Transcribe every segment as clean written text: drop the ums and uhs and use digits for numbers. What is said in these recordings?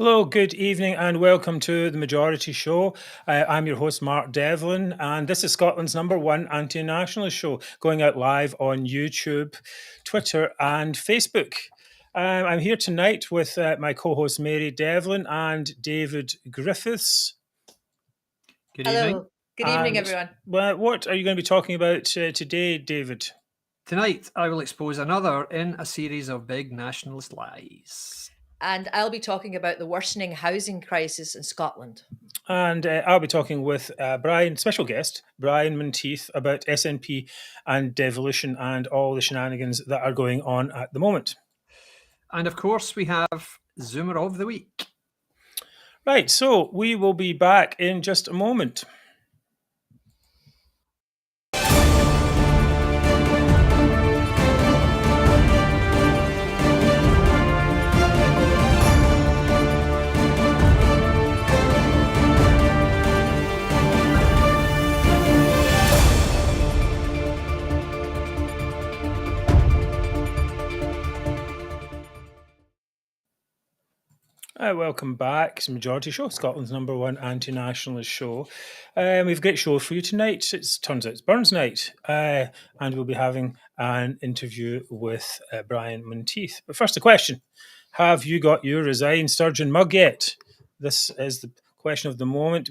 Hello, good evening, and welcome to the Majority Show. I'm your host, Mark Devlin, and this is Scotland's #1 anti-nationalist show, going out live on YouTube, Twitter, and Facebook. I'm here tonight with my co-host Mary Devlin and David Griffiths. Good evening. Hello. Good evening, everyone. What are you going to be talking about today, David? Tonight, I will expose another in a series of big nationalist lies. And I'll be talking about the worsening housing crisis in Scotland. And I'll be talking with special guest, Brian Monteith, about SNP and devolution and all the shenanigans that are going on at the moment. And of course, we have Zoomer of the Week. Right, so we will be back in just a moment. Welcome back. It's Majority Show, Scotland's #1 anti-nationalist show. We have a great show for you tonight. Turns out it's Burns night, and we'll be having an interview with Brian Monteith. But first, a question. Have you got your Resign Sturgeon mug yet? This is the question of the moment.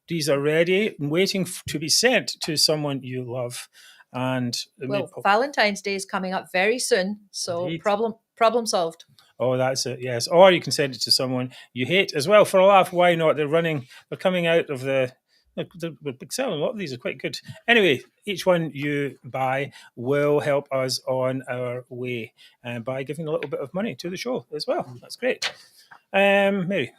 These are ready and waiting to be sent to someone you love. And Valentine's Day is coming up very soon, so Indeed. problem solved. Oh, that's it, yes. Or you can send it to someone you hate as well. For a laugh, why not? They're coming out of they're selling a lot of these are quite good. Anyway, each one you buy will help us on our way by giving a little bit of money to the show as well. That's great. Mary.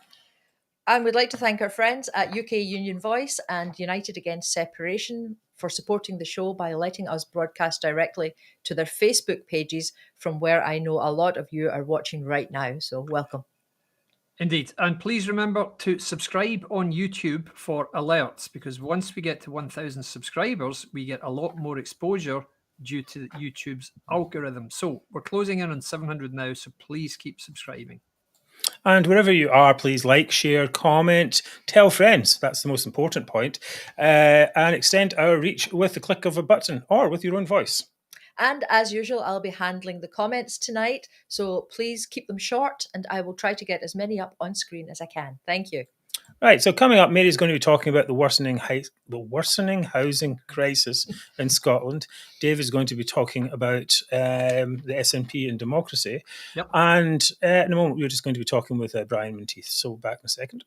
And we'd like to thank our friends at UK Union Voice and United Against Separation for supporting the show by letting us broadcast directly to their Facebook pages, from where I know a lot of you are watching right now. So welcome. Indeed. And please remember to subscribe on YouTube for alerts, because once we get to 1,000 subscribers, we get a lot more exposure due to YouTube's algorithm. So we're closing in on 700 now, so please keep subscribing. And wherever you are, please like, share, comment, tell friends. That's the most important point. And extend our reach with the click of a button or with your own voice. And as usual, I'll be handling the comments tonight. So please keep them short, and I will try to get as many up on screen as I can. Thank you. Right, so coming up, Mary's going to be talking about the worsening housing crisis in Scotland. Dave is going to be talking about the SNP and democracy. Yep. And in a moment, we're just going to be talking with Brian Monteith. So back in a second.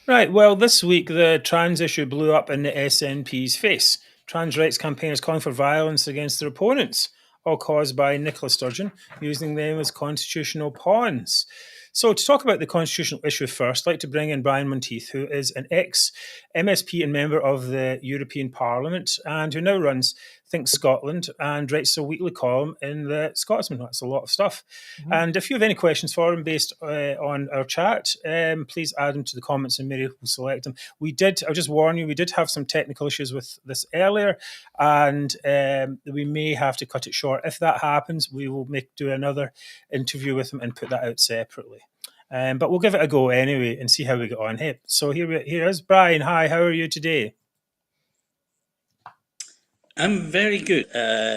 Right, well, this week the trans issue blew up in the SNP's face. Trans rights campaigners calling for violence against their opponents, all caused by Nicola Sturgeon, using them as constitutional pawns. So to talk about the constitutional issue first, I'd like to bring in Brian Monteith, who is an ex-MSP and member of the European Parliament, and who now runs Think Scotland and writes a weekly column in the Scotsman. That's a lot of stuff. Mm-hmm. And if you have any questions for him based on our chat, please add them to the comments and Mary will select them. I'll just warn you, we did have some technical issues with this earlier, and we may have to cut it short. If that happens, we will do another interview with him and put that out separately. But we'll give it a go anyway and see how we get on. Hey, so here is Brian. Hi, how are you today? I'm very good.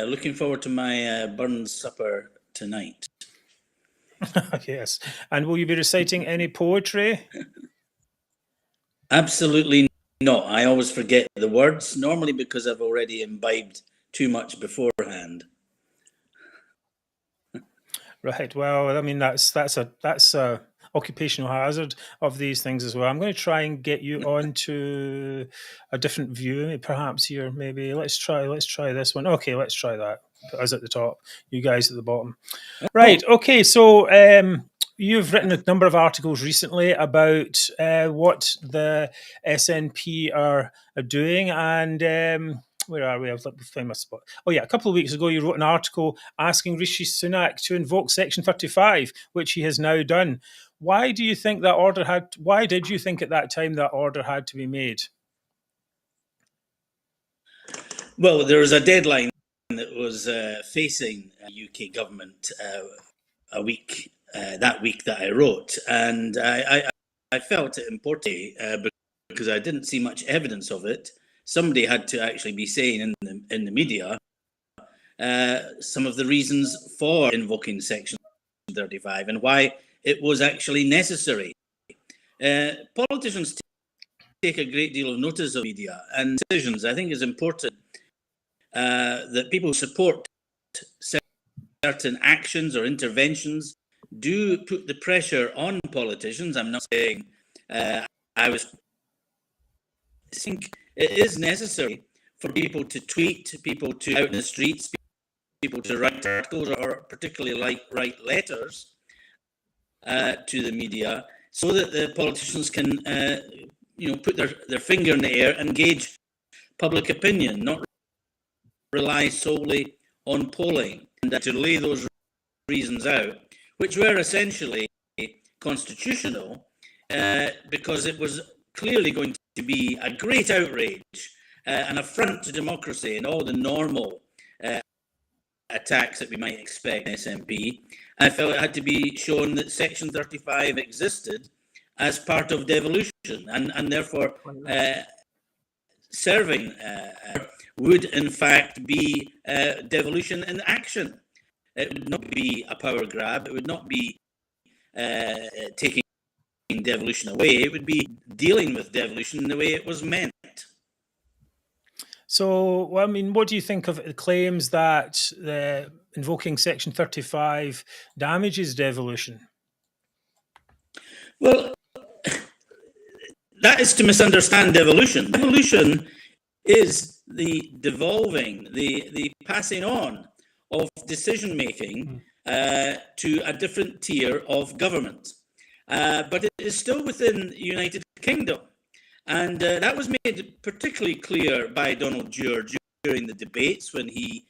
Looking forward to my Burns supper tonight. Yes. And will you be reciting any poetry? Absolutely not. I always forget the words, normally because I've already imbibed too much beforehand. Right. Well, I mean, that's a occupational hazard of these things as well. I'm going to try and get you onto a different view, perhaps here. Maybe let's try this one. Okay, let's try that. Put us at the top, you guys at the bottom. Right. Okay. So you've written a number of articles recently about what the SNP are doing, and where are we? I've found my spot. Oh yeah, a couple of weeks ago you wrote an article asking Rishi Sunak to invoke Section 35, which he has now done. Why do you think that order why did you think at that time that order had to be made? Well, there was a deadline that was facing UK government that week that I wrote, and I felt it important because I didn't see much evidence of it. Somebody had to actually be saying in the media some of the reasons for invoking Section 35 and why it was actually necessary. Politicians take a great deal of notice of media and decisions. I think it's important that people support certain actions or interventions do put the pressure on politicians. I'm not saying I think it is necessary for people to tweet, people to out in the streets, people to write articles or particularly write letters to the media, so that the politicians can put their finger in the air and gauge public opinion, not rely solely on polling, and to lay those reasons out, which were essentially constitutional, because it was clearly going to be a great outrage, an affront to democracy and all the normal attacks that we might expect in SNP. I felt it had to be shown that Section 35 existed as part of devolution, and therefore serving would in fact be devolution in action. It would not be a power grab. It would not be taking devolution away. It would be dealing with devolution in the way it was meant. So, well, I mean, what do you think of the claims that invoking Section 35 damages devolution? Well, that is to misunderstand devolution. Devolution is the devolving, the passing on of decision-making to a different tier of government. But it is still within the United Kingdom. And that was made particularly clear by Donald George during the debates when he,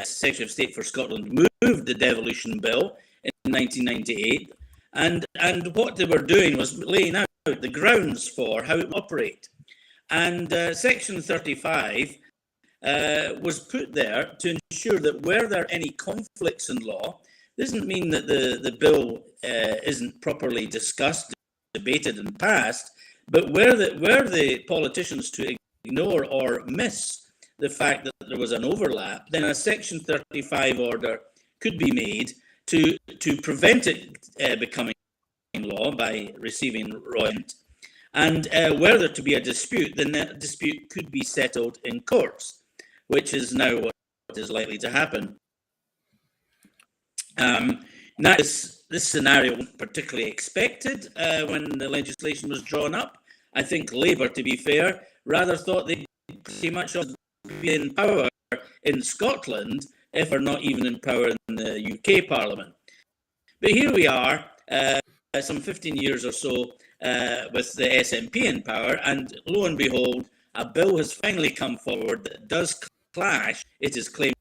Secretary of State for Scotland, moved the devolution bill in 1998. And what they were doing was laying out the grounds for how it would operate. And Section 35 was put there to ensure that were there any conflicts in law, this doesn't mean that the bill isn't properly discussed, debated and passed, but were the politicians to ignore or miss the fact that there was an overlap, then a Section 35 order could be made to prevent it becoming law by receiving royalty. And were there to be a dispute, then that dispute could be settled in courts, which is now what is likely to happen. Now, this scenario wasn't particularly expected when the legislation was drawn up. I think Labour, to be fair, rather thought they'd pretty much be in power in Scotland, if they're not even in power in the UK Parliament. But here we are, some 15 years or so with the SNP in power, and lo and behold, a bill has finally come forward that does clash, it is claimed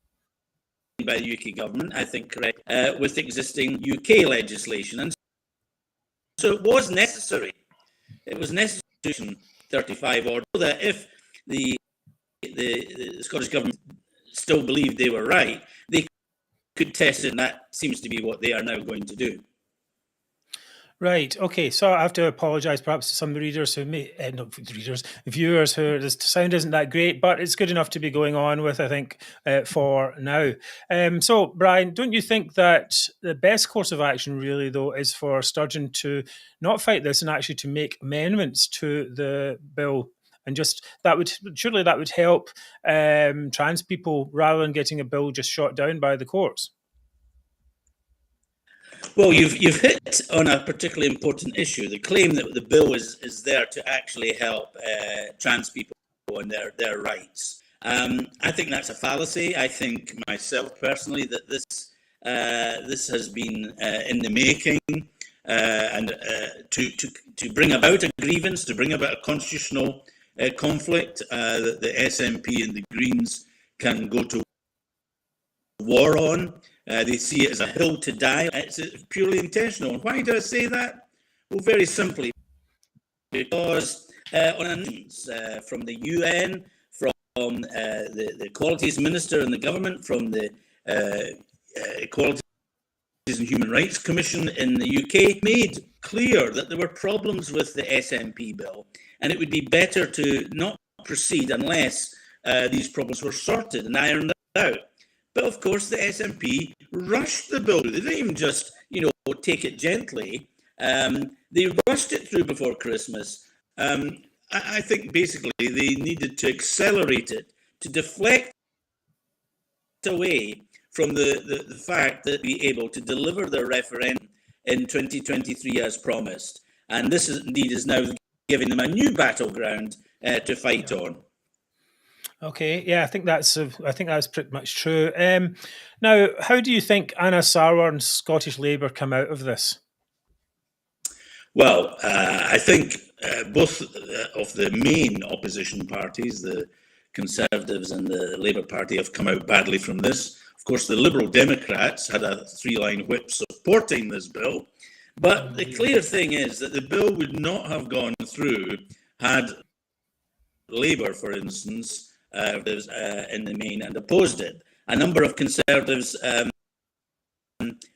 by the UK government, I think correct, with existing UK legislation. And so it was necessary. It was necessary 35 order, so that if the Scottish government still believed they were right, they could test it, and that seems to be what they are now going to do. Right. Okay. So I have to apologise perhaps to some readers who viewers who the sound isn't that great, but it's good enough to be going on with, I think, for now. So, Brian, don't you think that the best course of action really, though, is for Sturgeon to not fight this and actually to make amendments to the bill? And just that would help trans people rather than getting a bill just shot down by the courts. Well, you've hit on a particularly important issue, the claim that the bill is there to actually help trans people and their rights. I think that's a fallacy. I think myself personally that this has been in the making, and to bring about a grievance, to bring about a constitutional conflict that the SNP and the Greens can go to war on. They see it as a hill to die. It's purely intentional. And why do I say that? Well, very simply, because on announcements from the UN, from the Equalities Minister in the government, from the Equalities and Human Rights Commission in the UK, made clear that there were problems with the SNP bill, and it would be better to not proceed unless these problems were sorted and ironed out. But of course, the SNP rushed the bill. They didn't even just, take it gently. They rushed it through before Christmas. I think basically they needed to accelerate it, to deflect away from the fact that be able to deliver their referendum in 2023 as promised. And this is now giving them a new battleground to fight on. Okay, yeah, I think that's pretty much true. Now, how do you think Anna Sarwar and Scottish Labour come out of this? Well, I think both of the main opposition parties, the Conservatives and the Labour Party, have come out badly from this. Of course, the Liberal Democrats had a 3-line whip supporting this bill. But the clear thing is that the bill would not have gone through had Labour, for instance, in the main and opposed it. A number of Conservatives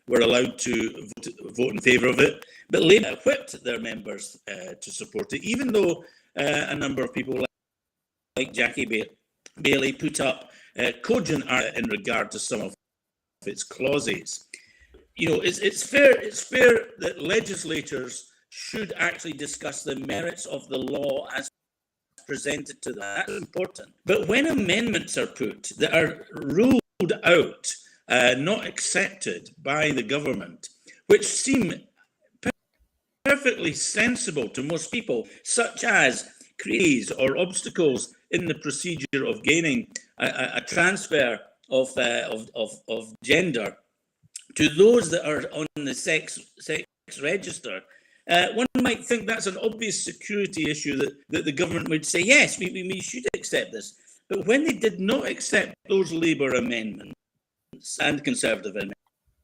were allowed to vote in favour of it, but Labour whipped their members to support it, even though a number of people like Jackie Bailey put up cogent argument in regard to some of its clauses. It's fair that legislators should actually discuss the merits of the law as presented to them. That's important. But when amendments are put that are ruled out, not accepted by the government, which seem perfectly sensible to most people, such as creases or obstacles in the procedure of gaining a transfer of gender to those that are on the sex register, one might think that's an obvious security issue that the government would say, yes, we should accept this. But when they did not accept those Labour amendments and Conservative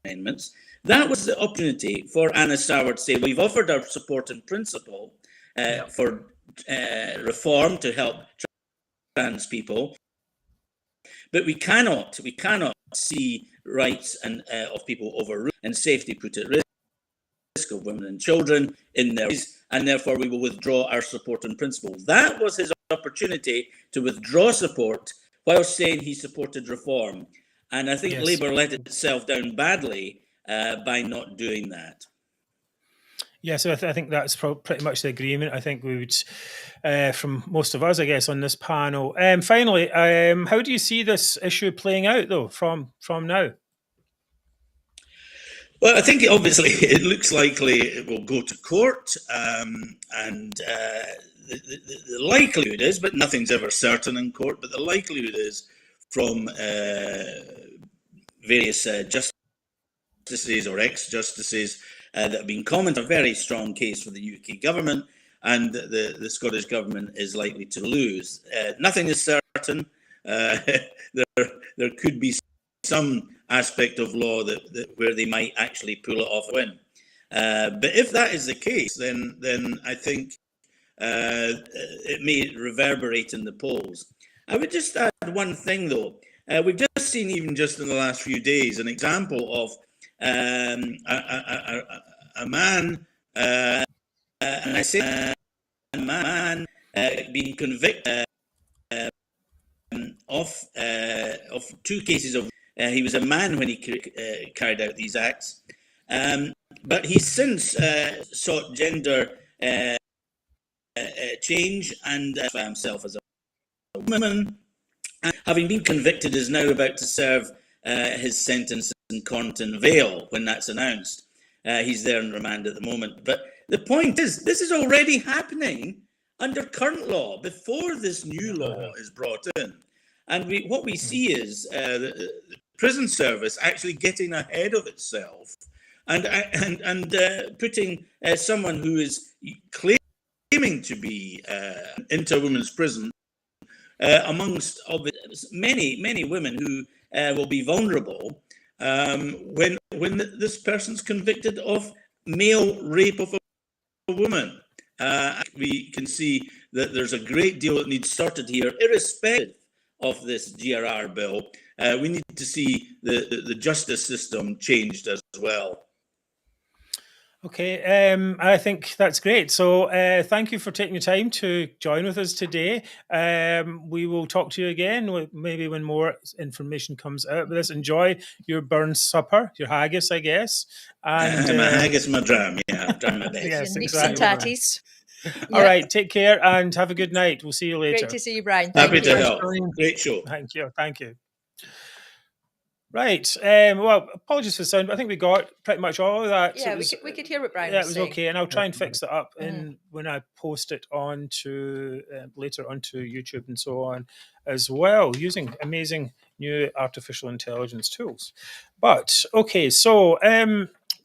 amendments, that was the opportunity for Anna Sarwar to say, we've offered our support in principle for reform to help trans people, but we cannot see rights of people overruled and safety put at risk of women and children in their ways, and therefore we will withdraw our support in principle. That was his opportunity to withdraw support while saying he supported reform. And I think Labour let itself down badly by not doing that. Yeah, so I think that's pretty much the agreement. I think we would, from most of us, I guess, on this panel. Finally, how do you see this issue playing out, though, from now? Well, I think obviously it looks likely it will go to court, and the likelihood is, but nothing's ever certain in court, but the likelihood is from various justices or ex-justices that have been commenting, a very strong case for the UK government, and the Scottish government is likely to lose. Nothing is certain. There could be some aspect of law that where they might actually pull it off and win. But if that is the case, then I think it may reverberate in the polls. I would just add one thing, though. We've just seen, even just in the last few days, an example of a man, and I say a man, being convicted of 2 cases of. He was a man when he carried out these acts, but he's since sought gender change and himself as a woman. And having been convicted, is now about to serve his sentence in Cornton Vale when that's announced. He's there in remand at the moment. But the point is, this is already happening under current law before this new law is brought in. And what we see is the prison service actually getting ahead of itself and putting someone who is claiming to be into a women's prison amongst many women who will be vulnerable when this person's convicted of male rape of a woman. We can see that there's a great deal that needs sorted here, irrespective of this GRR bill. We need to see the justice system changed as well. Okay, I think that's great. So thank you for taking the time to join with us today. We will talk to you again, maybe when more information comes out. But let's enjoy your burn supper, your haggis, I guess. And my haggis, my dram, yeah, I've done my best. Yes, Your neeps and exactly. tatties. All right, take care and have a good night. We'll see you later. Great to see you, Brian. Thank Happy to you. help. Great show. Thank you. Thank you. Right. Well, apologies for the sound, but I think we got pretty much all of that. Yeah, we could hear what Brian Yeah, was it was saying. okay, and I'll try and fix it up when I post it onto later onto YouTube and so on as well, using amazing new artificial intelligence tools. But okay, so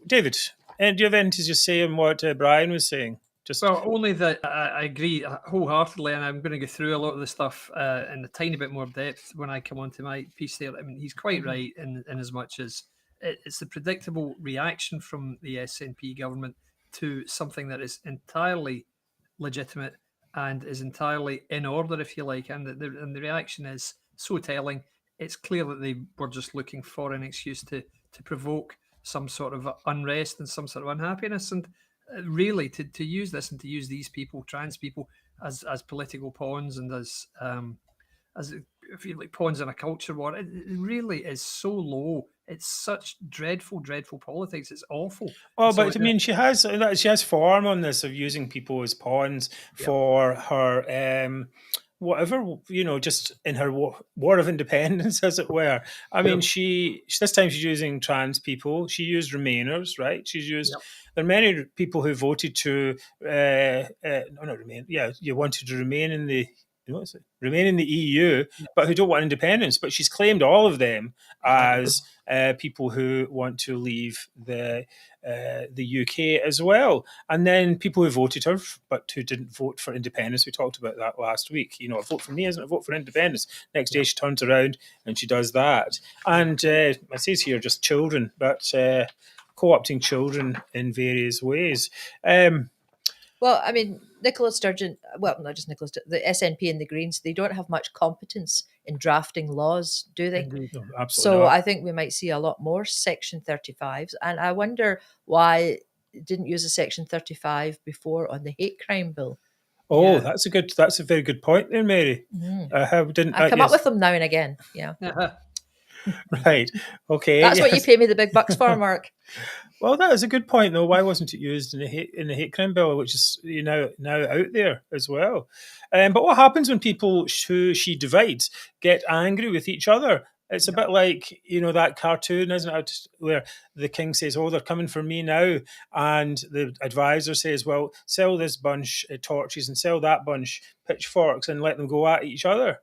David, do you have anything to just say on what Brian was saying? Well, only that I agree wholeheartedly, and I'm going to go through a lot of the stuff in a tiny bit more depth when I come on to my piece there. I mean, he's quite right in as much as it's the predictable reaction from the SNP government to something that is entirely legitimate and is entirely in order, if you like, and the reaction is so telling. It's clear that they were just looking for an excuse to provoke some sort of unrest and some sort of unhappiness, and really to use this and to use these people, trans people, as political pawns and as if you like pawns in a culture war. It really is so low. It's such dreadful politics. It's awful. Well, so, but I mean, she has form on this of using people as pawns for her whatever, just in her war of independence, as it were. I mean, she this time she's using trans people. She used Remainers, right? She's used. There are many people who voted to not remain. Yeah, you wanted to remain in the. Remain in the EU, but who don't want independence. But she's claimed all of them as people who want to leave the UK as well. And then people who voted her, but who didn't vote for independence. We talked about that last week. A vote for me isn't a vote for independence. Next day she turns around and she does that. And it says here just children, but co-opting children in various ways. Well, I mean, Nicola Sturgeon, well, not just Nicola, the SNP and the Greens, they don't have much competence in drafting laws, do they? No, absolutely so not. I think we might see a lot more Section 35s. And I wonder why it didn't use a Section 35 before on the hate crime bill. Oh, that's a very good point there, Mary. I come up with them now and again. Yeah. Right. Okay. That's what you pay me the big bucks for, Mark. Well, that is a good point, though. Why wasn't it used in the hate crime bill, which is now out there as well? But what happens when people who she divides get angry with each other? It's a bit like that cartoon, isn't it, where the king says, "Oh, they're coming for me now," and the advisor says, "Well, sell this bunch torches and sell that bunch pitchforks and let them go at each other."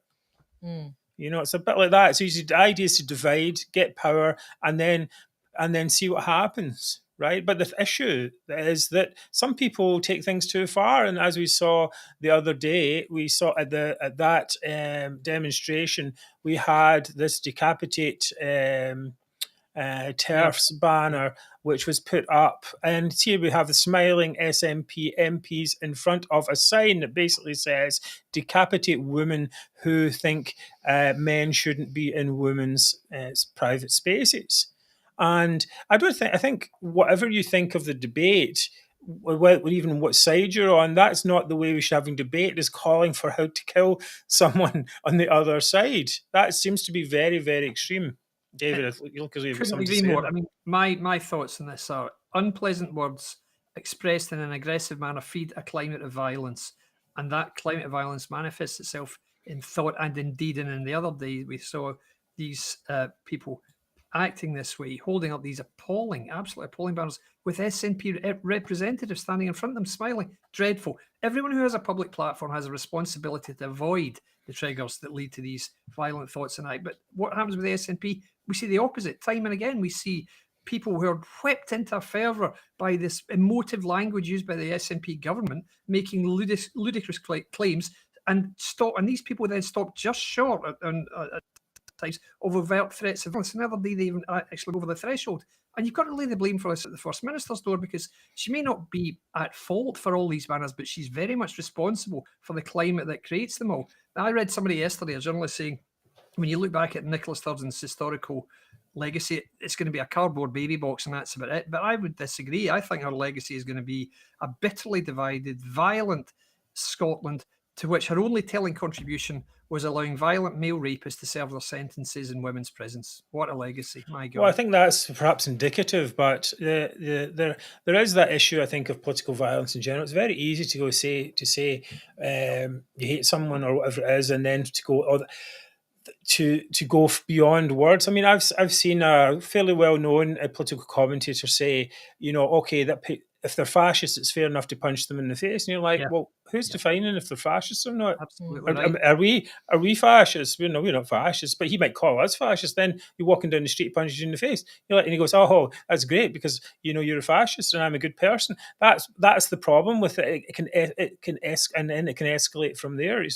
It's a bit like that. So the idea is to divide, get power, and then see what happens, right? But the issue is that some people take things too far, and as we saw the other day, we saw at that demonstration, we had this decapitate TERFs banner, which was put up, and here we have the smiling SNP MPs in front of a sign that basically says "Decapitate women who think men shouldn't be in women's private spaces." And I think whatever you think of the debate, even what side you're on, that's not the way we should have debate, is calling for how to kill someone on the other side. That seems to be very, very extreme. David, you look as if you have something to say. More. I mean, my thoughts on this are unpleasant words expressed in an aggressive manner feed a climate of violence, and that climate of violence manifests itself in thought and in deed. And in the other day, we saw these people acting this way, holding up these absolutely appalling banners with SNP representatives standing in front of them, smiling. Dreadful. Everyone who has a public platform has a responsibility to avoid the triggers that lead to these violent thoughts and act. But what happens with the SNP? We see the opposite time and again. We see people who are whipped into a fervour by this emotive language used by the SNP government, making ludicrous claims, and these people then stop just short at times of overt threats of violence. Another day they even actually go over the threshold. And you've got to lay the blame for this at the First Minister's door, because she may not be at fault for all these banners, but she's very much responsible for the climate that creates them all. Now, I read somebody yesterday, a journalist, saying when you look back at Nicola Sturgeon's historical legacy, it's going to be a cardboard baby box, and that's about it. But I would disagree. I think her legacy is going to be a bitterly divided, violent Scotland, to which her only telling contribution was allowing violent male rapists to serve their sentences in women's prisons. What a legacy, my God. Well, I think that's perhaps indicative, but there is that issue, I think, of political violence in general. It's very easy to say you hate someone or whatever it is, and then to go to go beyond words. I mean, I've seen a fairly well-known political commentator say, okay, that if they're fascists, it's fair enough to punch them in the face. And you're like, well, who's defining if they're fascists or not? Absolutely right. Are we fascists? We're not fascists, but he might call us fascists. Then you're walking down the street, punches you in the face. You're like, and he goes, "Oh, that's great because you're a fascist and I'm a good person." That's the problem with it. It can escalate from there.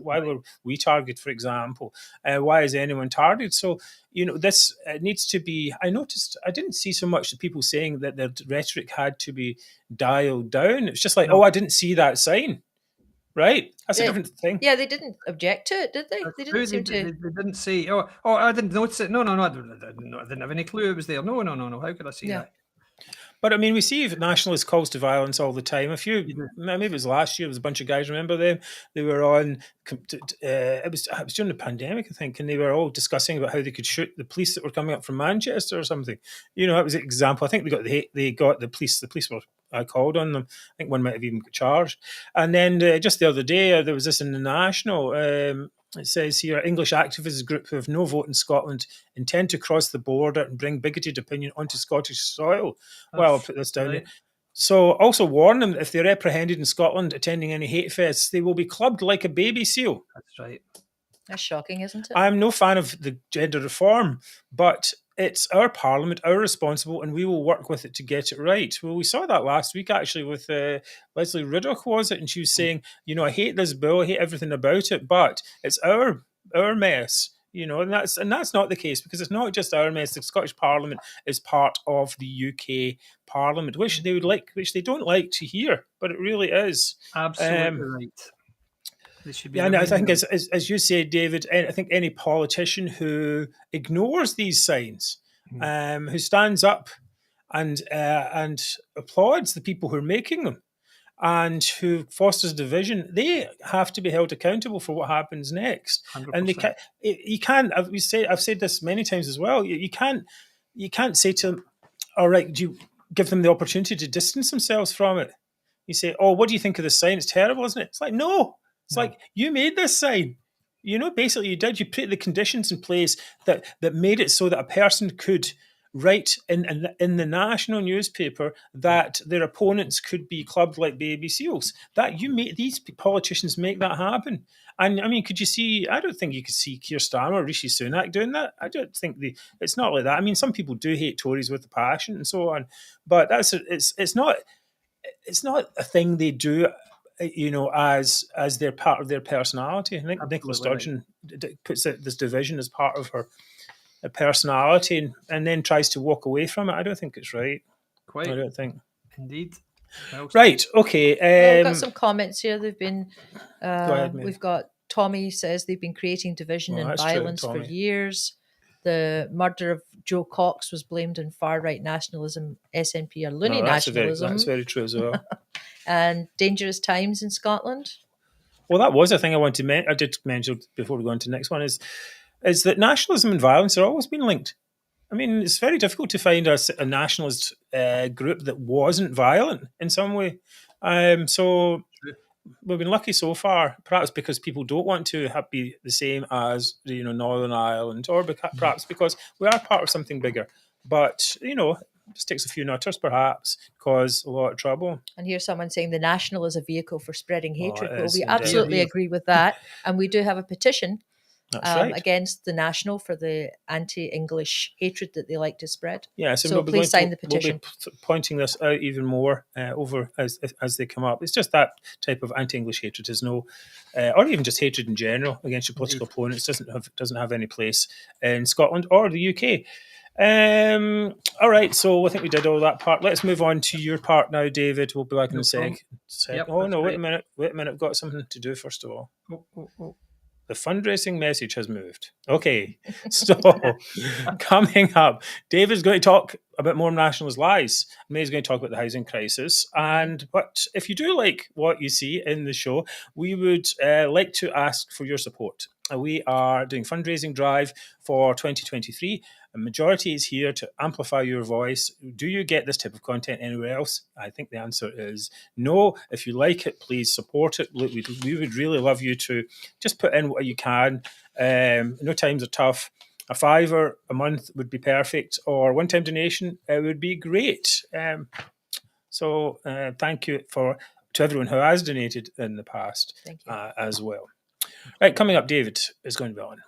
Why were we targeted, for example? Why is anyone targeted? So this needs to be. I noticed I didn't see so much the people saying that their rhetoric had to be dialed down. It's just like, I didn't see that sign. Right, that's a different thing. Yeah, they didn't object to it, did they? They didn't seem to. They didn't say, "Oh, I didn't notice it." No, I didn't have any clue it was there. No. How could I see that? But I mean, we see nationalist calls to violence all the time. Maybe it was last year, there was a bunch of guys, remember them? They were on, it was during the pandemic, I think, and they were all discussing about how they could shoot the police that were coming up from Manchester or something. That was an example. I think they got the police were called on them. I think one might have even got charged. And then just the other day, there was this in the National. It says here, English activists group who have no vote in Scotland intend to cross the border and bring bigoted opinion onto Scottish soil. I'll put this down there. So also warn them, if they're apprehended in Scotland attending any hate fests, they will be clubbed like a baby seal. That's right. That's shocking, isn't it? I'm no fan of the gender reform, but it's our parliament, our responsible, and we will work with it to get it right. Well, we saw that last week, actually, with Leslie Riddoch, was it? And she was saying, I hate this bill, I hate everything about it, but it's our mess. And that's not the case, because it's not just our mess. The Scottish Parliament is part of the UK Parliament, which they don't like to hear, but it really is. Absolutely right. And I think, as you say, David, I think any politician who ignores these signs, who stands up and applauds the people who are making them, and who fosters division, they have to be held accountable for what happens next. 100%. And you can't. I've said this many times as well. You can't say to them, "All right, do you give them the opportunity to distance themselves from it?" You say, "Oh, what do you think of this sign? It's terrible, isn't it?" It's like, no. It's like, you made this sign. Basically you did. You put the conditions in place that made it so that a person could write in the national newspaper that their opponents could be clubbed like baby seals. That these politicians make that happen. And I mean, could you see? I don't think you could see Keir Starmer or Rishi Sunak doing that. I don't think it's not like that. I mean, some people do hate Tories with a passion and so on, but it's not a thing they do. As they're part of their personality. I think Nicola Sturgeon puts this division as part of her personality and then tries to walk away from it. I don't think it's right. Quite. I don't think. Indeed. Right. Okay. We've got some comments here. They've been. Go ahead, we've got Tommy says they've been creating division and violence for years. The murder of Joe Cox was blamed on far-right nationalism, SNP or loony nationalism. That's very true as well. And dangerous times in Scotland. Well, that was a thing I did mention before we go on to the next one, is that nationalism and violence are always been linked. I mean, it's very difficult to find a nationalist group that wasn't violent in some way. So we've been lucky so far, perhaps because people don't want to be the same as Northern Ireland, or perhaps because we are part of something bigger. But just takes a few nutters, perhaps, cause a lot of trouble. And here's someone saying the National is a vehicle for spreading hatred. Well, we absolutely agree with that. And we do have a petition against the National for the anti-English hatred that they like to spread. Yeah, so please sign the petition. We'll be pointing this out even more over as they come up. It's just that type of anti-English hatred is or even just hatred in general against your political opponents doesn't have any place in Scotland or the UK. All right, so I think we did all that part. Let's move on to your part now, David. We'll be back in a sec. Yep, wait a minute. I've got something to do first of all. The fundraising message has moved. Okay, so coming up, David's going to talk a bit more nationalist lies. May's going to talk about the housing crisis. But if you do like what you see in the show, we would like to ask for your support. We are doing a fundraising drive for 2023. A majority is here to amplify your voice. Do you get this type of content anywhere else? I think the answer is no. If you like it, please support it. We would really love you to just put in what you can. No times are tough. A $5 a month would be perfect, or one-time donation would be great. So thank you to everyone who has donated in the past as well. Right, coming up, David is going to be on.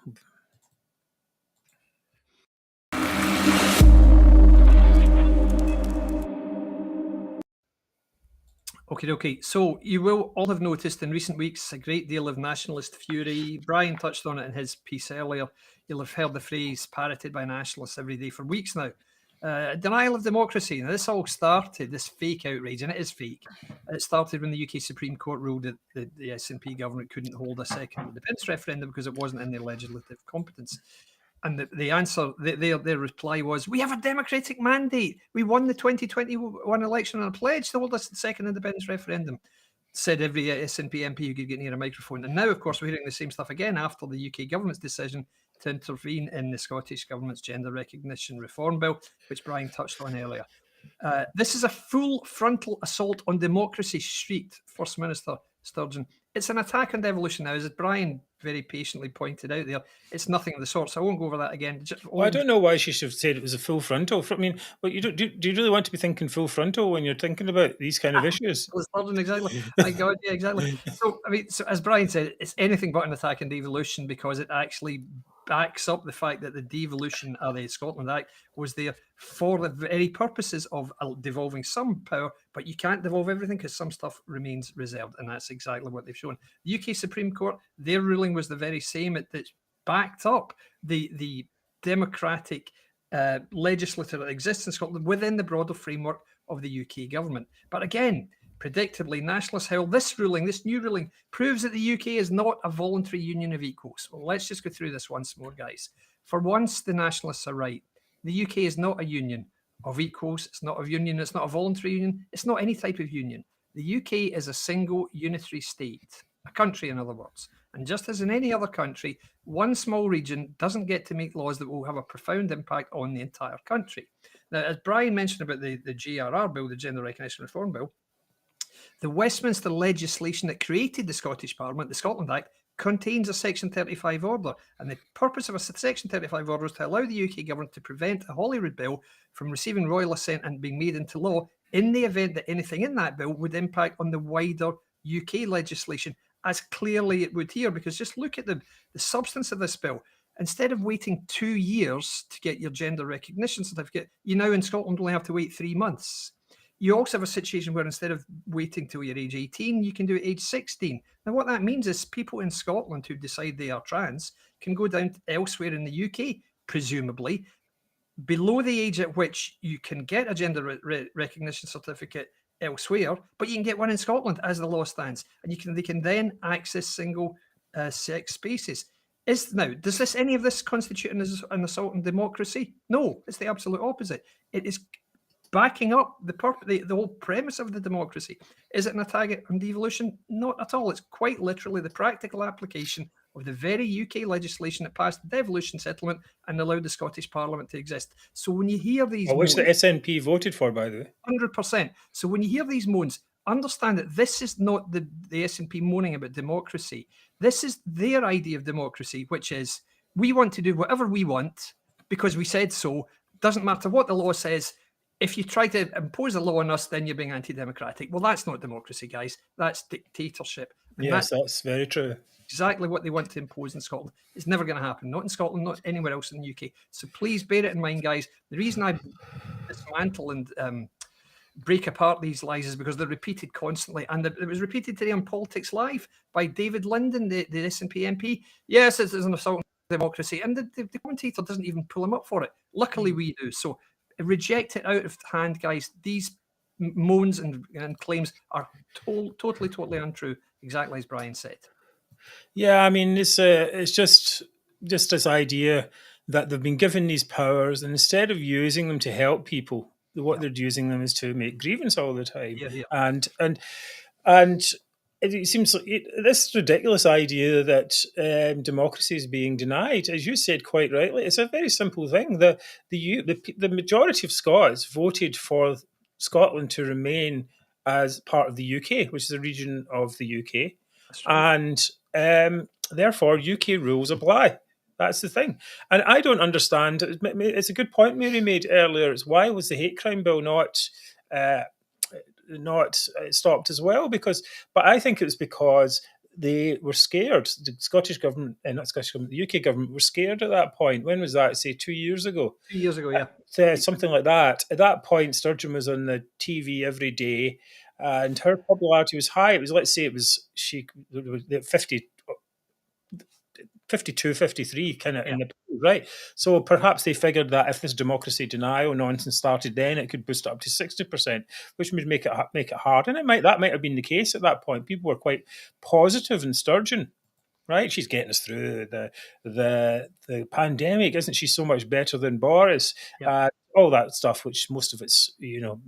Okay. So you will all have noticed in recent weeks a great deal of nationalist fury. Brian touched on it in his piece earlier. You'll have heard the phrase parroted by nationalists every day for weeks now. Denial of democracy. Now, this all started, this fake outrage, and it is fake. It started when the UK Supreme Court ruled that the SNP government couldn't hold a second independence referendum because it wasn't in their legislative competence. And the answer, their reply was, we have a democratic mandate. We won the 2021 election on a pledge to hold a second independence referendum, said every SNP MP who could get near a microphone. And now, of course, we're hearing the same stuff again after the UK government's decision to intervene in the Scottish government's gender recognition reform bill, which Brian touched on earlier. This is a full frontal assault on democracy, shrieked First Minister Sturgeon. It's an attack on devolution now, as Brian very patiently pointed out there. It's nothing of the sort, so I won't go over that again. I don't know why she should have said it was a full frontal. I mean, but do you really want to be thinking full frontal when you're thinking about these kind of issues? Sturgeon, exactly. My God, yeah, exactly. So, I mean, so as Brian said, it's anything but an attack on devolution because it actually backs up the fact that the devolution of the Scotland Act was there for the very purposes of devolving some power, but you can't devolve everything because some stuff remains reserved, and that's exactly what they've shown. The UK Supreme Court, their ruling was the very same. It backed up the democratic legislature that exists in Scotland within the broader framework of the UK government. But again, predictably, nationalists held this new ruling proves that the UK is not a voluntary union of equals. Well, let's just go through this once more, guys. For once, the nationalists are right. The UK is not a union of equals. It's not a union. It's not a voluntary union. It's not any type of union. The UK is a single unitary state, a country, in other words. And just as in any other country, one small region doesn't get to make laws that will have a profound impact on the entire country. Now, as Brian mentioned about the GRR bill, the Gender Recognition Reform Bill, the Westminster legislation that created the Scottish Parliament, the Scotland Act, contains a Section 35 order. And the purpose of a Section 35 order is to allow the UK government to prevent a Holyrood bill from receiving royal assent and being made into law in the event that anything in that bill would impact on the wider UK legislation, as clearly it would here. Because just look at the substance of this bill. Instead of waiting 2 years to get your gender recognition certificate, you now in Scotland only have to wait 3 months. You also have a situation where instead of waiting till you're age 18, you can do it age 16. Now, what that means is people in Scotland who decide they are trans can go down elsewhere in the UK, presumably, below the age at which you can get a gender recognition certificate elsewhere, but you can get one in Scotland as the law stands, and they can then access single sex spaces. Does any of this constitute an assault on democracy? No, it's the absolute opposite. It is backing up the whole premise of the democracy. Is it an attack on devolution? Not at all. It's quite literally the practical application of the very UK legislation that passed the devolution settlement and allowed the Scottish Parliament to exist. So when you hear these which the SNP voted for, by the way. 100%. So when you hear these moans, understand that this is not the SNP moaning about democracy. This is their idea of democracy, which is we want to do whatever we want because we said so. Doesn't matter what the law says. If you try to impose a law on us, then you're being anti-democratic. Well, that's not democracy, guys. That's dictatorship. And yes, that's very true. Exactly what they want to impose in Scotland. It's never going to happen. Not in Scotland, not anywhere else in the UK. So please bear it in mind, guys. The reason I dismantle and break apart these lies is because they're repeated constantly. And it was repeated today on Politics Live by David Linden, the SNP MP. Yes, it's an assault on democracy. And the commentator doesn't even pull him up for it. Luckily, we do. So reject it out of hand, guys. These moans and claims are totally untrue, exactly as Brian said. Yeah, I mean, it's just this idea that they've been given these powers, and instead of using them to help people, what they're using them is to make grievance all the time. Yeah, yeah. And it seems like this ridiculous idea that democracy is being denied, as you said quite rightly. It's a very simple thing. The majority of Scots voted for Scotland to remain as part of the UK, which is a region of the UK, That's right. and therefore UK rules apply. That's the thing, and I don't understand. It's a good point Mary made earlier. It's why was the hate crime bill not stopped as well? But I think it was because they were scared. The Scottish government, not Scottish government, the UK government were scared at that point. When was that? Say 2 years ago. 2 years ago, yeah. Something like that. At that point, Sturgeon was on the TV every day, and her popularity was high. It was, let's say, she 52, 53 kind of in the pool, right? So perhaps they figured that if this democracy denial nonsense started then, it could boost it up to 60%, which would make it hard. And that might have been the case at that point. People were quite positive in Sturgeon, right? She's getting us through the pandemic. Isn't she so much better than Boris? All that stuff, which most of it's,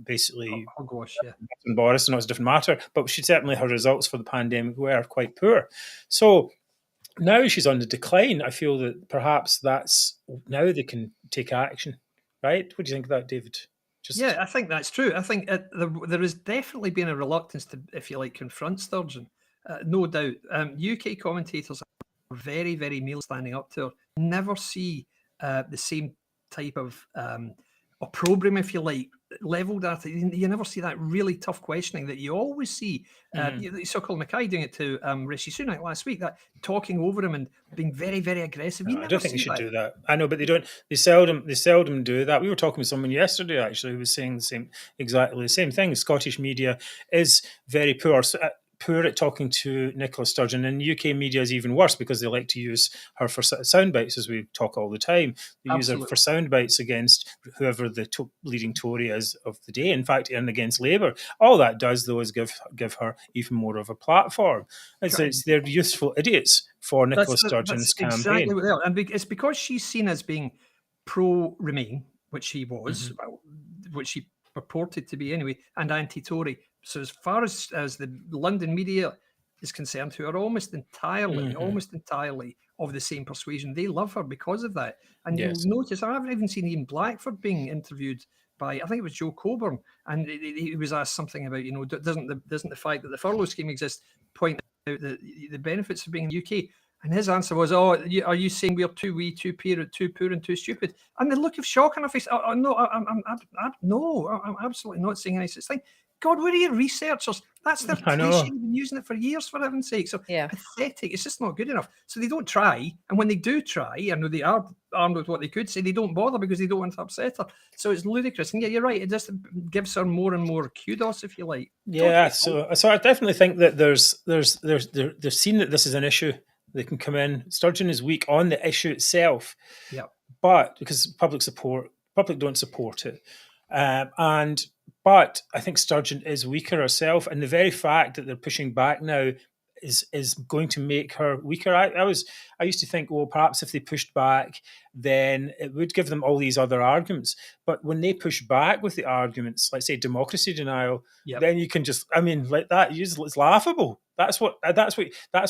basically hogwash, yeah. And Boris, and it's a different matter. But her results for the pandemic were quite poor. So now she's on the decline. I feel that perhaps now they can take action, right? What do you think of that, David? Yeah, I think that's true. I think there has definitely been a reluctance to, if you like, confront Sturgeon. No doubt. UK commentators are very, very meal standing up to her. Never see the same type of opprobrium, if you like, levelled at it. You never see that really tough questioning that you always see. You saw Colin Mackay doing it to Rishi Sunak last week, that talking over him and being very, very aggressive. No, I don't think they should do that. I know, but they don't. They seldom do that. We were talking with someone yesterday actually who was saying exactly the same thing. Scottish media is very poor. Poor at talking to Nicola Sturgeon, and UK media is even worse because they like to use her for sound bites, as we talk all the time. They use her for sound bites against whoever the leading Tory is of the day. In fact, and against Labour. All that does, though, is give her even more of a platform. They're useful idiots for Nicola Sturgeon's campaign. Exactly what they are, and it's because she's seen as being pro-Remain, which she was, which she purported to be anyway, and anti-Tory. So as far as the London media is concerned, who are almost entirely of the same persuasion, they love her because of that. And you'll notice, I haven't even seen Ian Blackford being interviewed by, I think it was Joe Coburn, and he was asked something about, doesn't the fact that the furlough scheme exists point out the benefits of being in the UK? And his answer was, are you saying we're too poor and too stupid? And the look of shock on her face, no, I'm absolutely not saying any such thing. God, where are your researchers? That's their cliche. They've been using it for years, for heaven's sake. So pathetic. It's just not good enough. So they don't try. And when they do try, I know they are armed with what they could say, they don't bother because they don't want to upset her. So it's ludicrous. And yeah, you're right. It just gives her more and more kudos, if you like. Yeah. So I definitely think that they're seeing that this is an issue. They can come in. Sturgeon is weak on the issue itself. Yeah. But because public don't support it. But I think Sturgeon is weaker herself, and the very fact that they're pushing back now is going to make her weaker. I used to think, well, perhaps if they pushed back, then it would give them all these other arguments. But when they push back with the arguments, like say democracy denial, then you can just, like that, it's laughable. That's what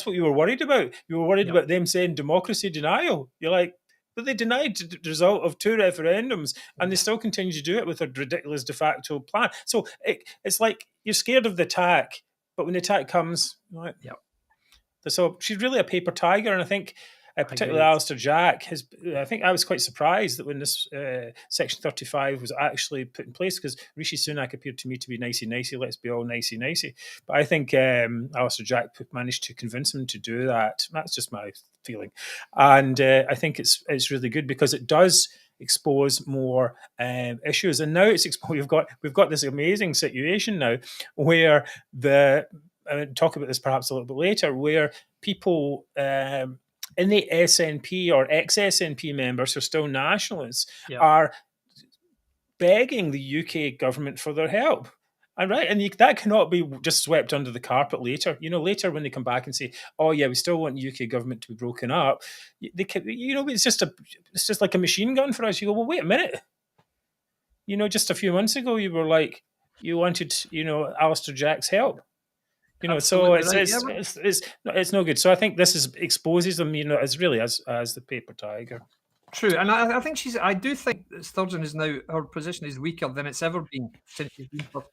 you were worried about. You were worried about them saying democracy denial. You're like, but they denied the result of 2 referendums, and they still continue to do it with a ridiculous de facto plan. So it's like you're scared of the attack, but when the attack comes, right? So she's really a paper tiger, and I think particularly Alister Jack I think I was quite surprised that when this Section 35 was actually put in place, because Rishi Sunak appeared to me to be nicey, let's be all nicey. But I think Alister Jack managed to convince him to do that. That's just my feeling. And I think it's really good because it does expose more issues. And now we've got this amazing situation now where I'll talk about this perhaps a little bit later, where people in the SNP or ex-SNP members who are still nationalists are begging the UK government for their help. And right, and that cannot be just swept under the carpet later. Later when they come back and say, "Oh yeah, we still want UK government to be broken up," they can, it's just like a machine gun for us. You go, well, wait a minute. Just a few months ago, you were like, you wanted, Alister Jack's help. So it's no good. So I think this exposes them, as really as the paper tiger. True, and I think I do think that Sturgeon is now, her position is weaker than it's ever been since she's been first.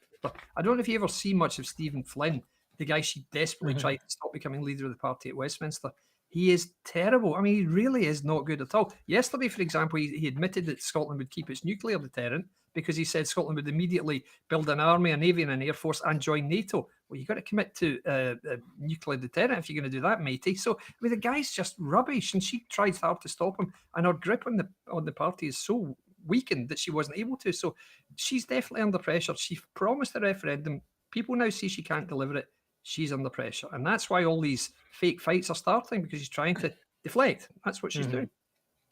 I don't know if you ever see much of Stephen Flynn, the guy she desperately tried to stop becoming leader of the party at Westminster. He is terrible. I mean, he really is not good at all. Yesterday, for example, he admitted that Scotland would keep its nuclear deterrent because he said Scotland would immediately build an army, a navy, and an air force and join NATO. Well, you've got to commit to a nuclear deterrent if you're going to do that, matey. So, I mean, the guy's just rubbish, and she tries hard to stop him, and her grip on the party is so weakened that she wasn't able to. So, she's definitely under pressure. She promised a referendum. People now see she can't deliver it. She's under pressure, and that's why all these fake fights are starting, because she's trying to deflect. That's what she's doing.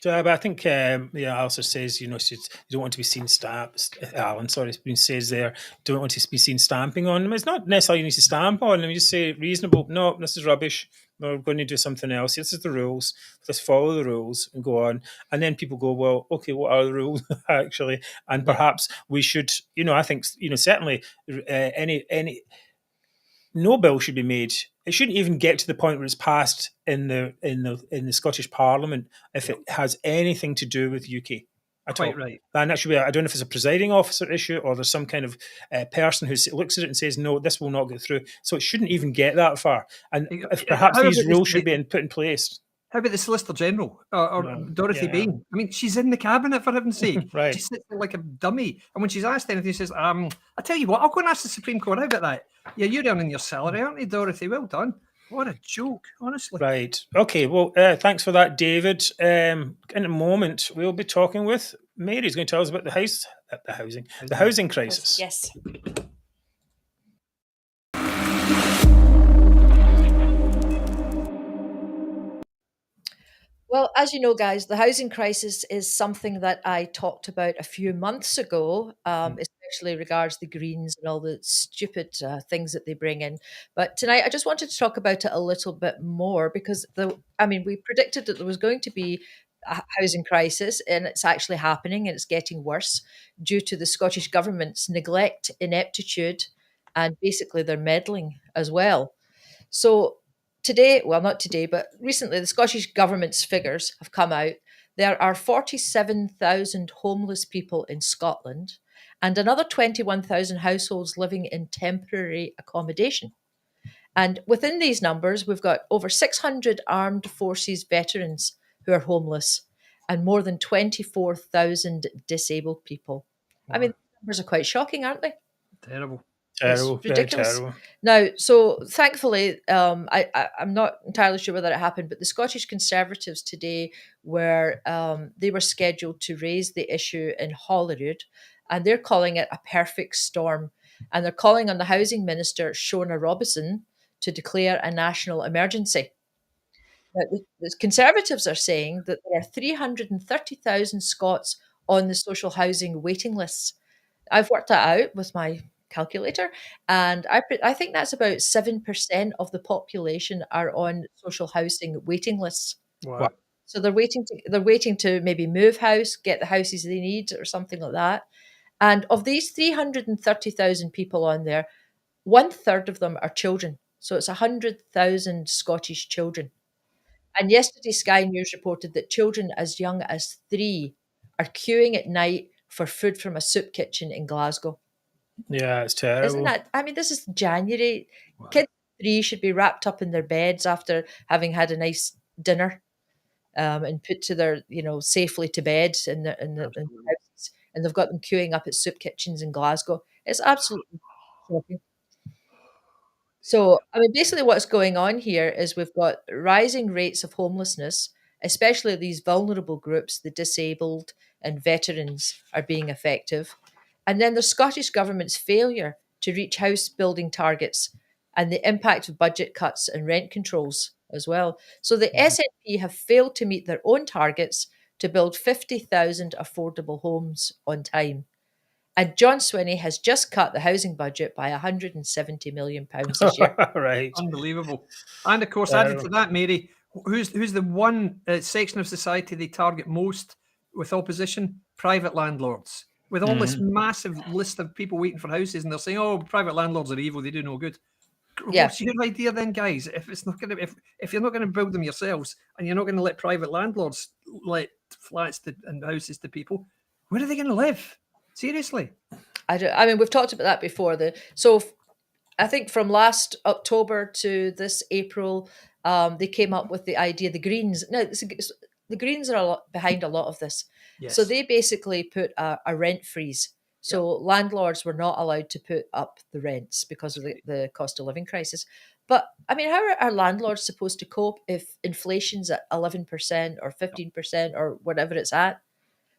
So, but I think, Alister says, you don't want to be seen Alan, sorry, says there, don't want to be seen stamping on them. It's not necessarily you need to stamp on them. You just say reasonable. No, this is rubbish. We're going to do something else. This is the rules. Let's follow the rules and go on. And then people go, well, okay, what are the rules actually? And perhaps we should, I think, certainly no bill should be made. It shouldn't even get to the point where it's passed in the Scottish Parliament if it has anything to do with UK at all. Right. And that should be, I don't know if it's a presiding officer issue or there's some kind of person who looks at it and says, no, this will not go through. So it shouldn't even get that far. And if perhaps these rules should be put in place. How about the Solicitor General or Dorothy Bain? I mean, she's in the cabinet, for heaven's sake. Right. She sits there like a dummy. And when she's asked anything, she says, I tell you what, I'll go and ask the Supreme Court. How about that? Yeah, you're earning your salary, aren't you, Dorothy? Well done. What a joke, honestly. Right. Okay, well, thanks for that, David. In a moment, we'll be talking with Mary, who's going to tell us about the housing crisis. Yes. Well, as you know, guys, the housing crisis is something that I talked about a few months ago, especially regards the Greens and all the stupid things that they bring in. But tonight, I just wanted to talk about it a little bit more because, we predicted that there was going to be a housing crisis, and it's actually happening, and it's getting worse due to the Scottish Government's neglect, ineptitude, and basically their meddling as well. So today, well, not today, but recently, the Scottish Government's figures have come out. There are 47,000 homeless people in Scotland and another 21,000 households living in temporary accommodation. And within these numbers, we've got over 600 armed forces veterans who are homeless and more than 24,000 disabled people. Wow. I mean, the numbers are quite shocking, aren't they? Terrible. Terrible, ridiculous. Very terrible. Now, so thankfully, I'm not entirely sure whether it happened, but the Scottish Conservatives today they were scheduled to raise the issue in Holyrood, and they're calling it a perfect storm. And they're calling on the Housing Minister, Shona Robison, to declare a national emergency. Now, the Conservatives are saying that there are 330,000 Scots on the social housing waiting lists. I've worked that out with my calculator, and I think that's about 7% of the population are on social housing waiting lists. Wow. So they're waiting to maybe move house, get the houses they need or something like that. And of these 330,000 people on there, 1/3 of them are children. So it's 100,000 Scottish children. And yesterday, Sky News reported that children as young as 3 are queuing at night for food from a soup kitchen in Glasgow. Yeah, it's terrible. Isn't that? I mean, this is January. Wow. Kids 3 should be wrapped up in their beds after having had a nice dinner, and put to their, safely to bed in the houses, and they've got them queuing up at soup kitchens in Glasgow. It's absolutely shocking. So, I mean, basically what's going on here is we've got rising rates of homelessness, especially these vulnerable groups, the disabled and veterans are being effective. And then the Scottish Government's failure to reach house building targets and the impact of budget cuts and rent controls as well. So the SNP have failed to meet their own targets to build 50,000 affordable homes on time. And John Swinney has just cut the housing budget by £170 million this year. Right. Unbelievable. And of course, added to that, Mary, who's the one section of society they target most with opposition? Private landlords. With all this massive list of people waiting for houses, and they're saying, "Oh, private landlords are evil; they do no good." Yeah. What's your idea then, guys? If it's not going to, if you're not going to build them yourselves, and you're not going to let private landlords let flats and houses to people, where are they going to live? Seriously. I mean, we've talked about that before. I think from last October to this April, they came up with the idea. The Greens. Now, the Greens are behind a lot of this. Yes. So they basically put a rent freeze. So landlords were not allowed to put up the rents because of the cost of living crisis. But I mean, how are landlords supposed to cope if inflation's at 11% or 15% or whatever it's at?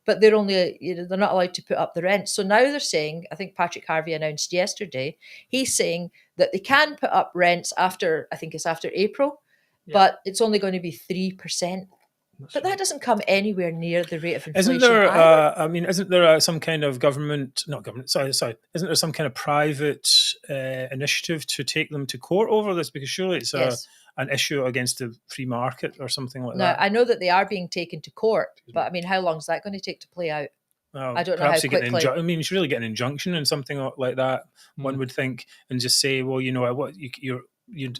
But they're only, they're not allowed to put up the rent. So now they're saying, I think Patrick Harvey announced yesterday, he's saying that they can put up rents after, I think it's after April, but it's only going to be 3%. But that doesn't come anywhere near the rate of inflation. Isn't there some kind of isn't there some kind of private initiative to take them to court over this? Because surely it's an issue against the free market or something like that. I know that they are being taken to court, but I mean, how long is that going to take to play out? Well, I don't know how quickly. You should really get an injunction and something like that. One would think, and just say, well, you're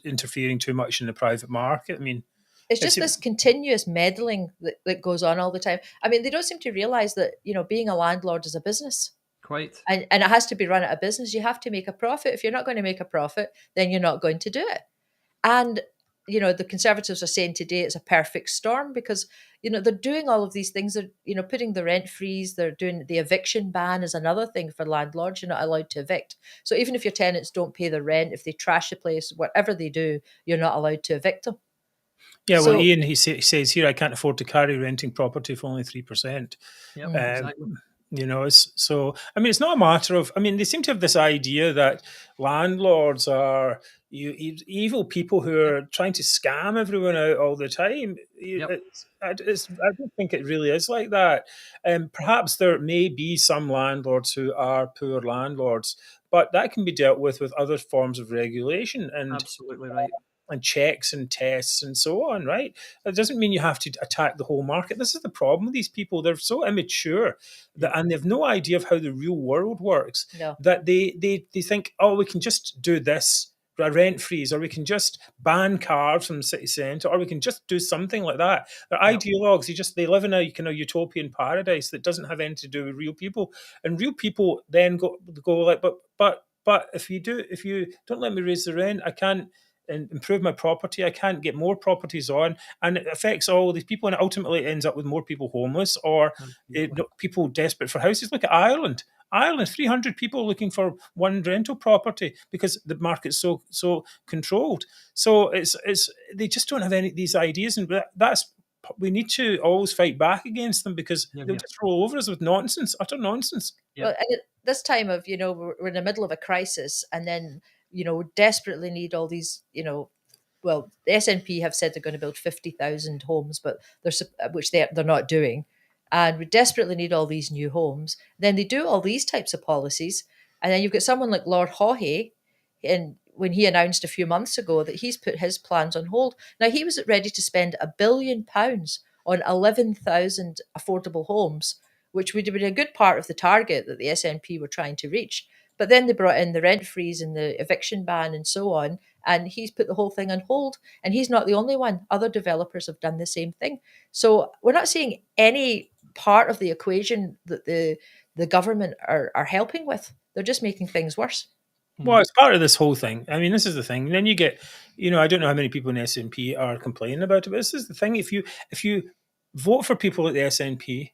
interfering too much in the private market. I mean, it's just this continuous meddling that goes on all the time. I mean, they don't seem to realise that, being a landlord is a business. Quite. And it has to be run at a business. You have to make a profit. If you're not going to make a profit, then you're not going to do it. And, the Conservatives are saying today it's a perfect storm because, they're doing all of these things. They're, putting the rent freeze. They're doing the eviction ban is another thing for landlords. You're not allowed to evict. So even if your tenants don't pay the rent, if they trash the place, whatever they do, you're not allowed to evict them. Yeah, well, Ian, he says here, I can't afford to carry renting property for only 3%. Exactly. So, I mean, it's not a matter of, they seem to have this idea that landlords are evil people who are trying to scam everyone out all the time. I don't think it really is like that. Perhaps there may be some landlords who are poor landlords, but that can be dealt with other forms of regulation. And absolutely right. And checks and tests and so on, right? It doesn't mean you have to attack the whole market. This is the problem with these people. They're so immature and they have no idea of how the real world works, that they think, oh, we can just do this, a rent freeze, or we can just ban cars from the city centre, or we can just do something like that. They're ideologues. They live in a kind of utopian paradise that doesn't have anything to do with real people. And real people then go like, but if you don't let me raise the rent, I can't and improve my property. I can't get more properties on, and it affects all these people, and it ultimately ends up with more people homeless or people desperate for houses. Look at Ireland. 300 people looking for one rental property because the market's so controlled. So they just don't have any of these ideas, and we need to always fight back against them because they'll just roll over us with nonsense, utter nonsense. Well, and at this time of we're in the middle of a crisis, and then desperately need all these, well, the SNP have said they're going to build 50,000 homes, but which they're not doing. And we desperately need all these new homes. Then they do all these types of policies. And then you've got someone like Lord Haughey, and when he announced a few months ago that he's put his plans on hold. Now, he was ready to spend £1 billion on 11,000 affordable homes, which would have been a good part of the target that the SNP were trying to reach. But then they brought in the rent freeze and the eviction ban and so on, and he's put the whole thing on hold. And he's not the only one. Other developers have done the same thing. So we're not seeing any part of the equation that the government are helping with. They're just making things worse. Well, it's part of this whole thing. I mean, this is the thing. And then you get, I don't know how many people in SNP are complaining about it, but this is the thing. If you vote for people at the SNP,